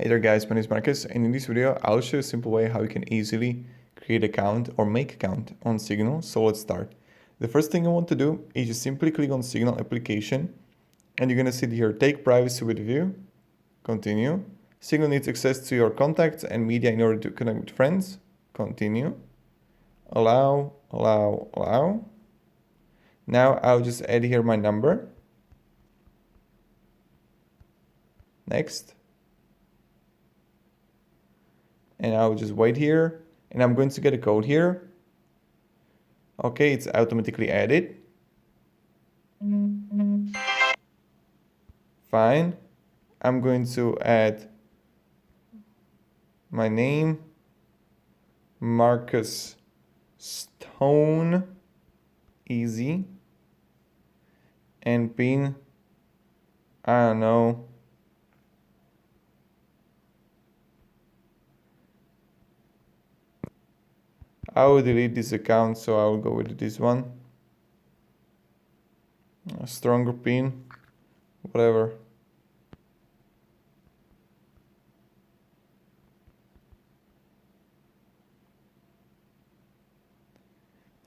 Hey there guys, my name is Marcus, and in this video I'll show you a simple way how you can easily create account or make account on Signal. So let's start. The first thing you want to do is just simply click on Signal application, and you're gonna see here take privacy with view, continue. Signal needs access to your contacts and media in order to connect with friends, continue. Allow. Now I'll just add here my number. Next. And I'll just wait here, and I'm going to get a code here. Okay, it's automatically added. Fine. I'm going to add my name, Marcus Stone, easy, and pin, I don't know, I will delete this account, so I will go with this one. A stronger pin, whatever.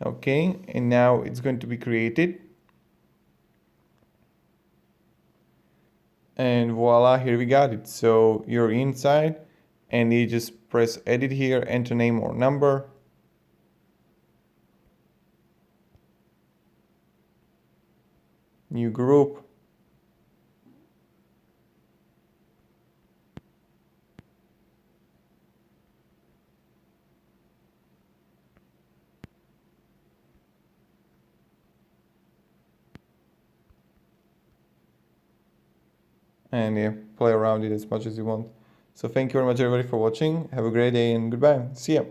Okay, and now it's going to be created. And voila, here we got it. So you're inside, and you just press edit here, enter name or number. New group. And yeah, play around it as much as you want. So thank you very much everybody for watching. Have a great day and goodbye. See ya.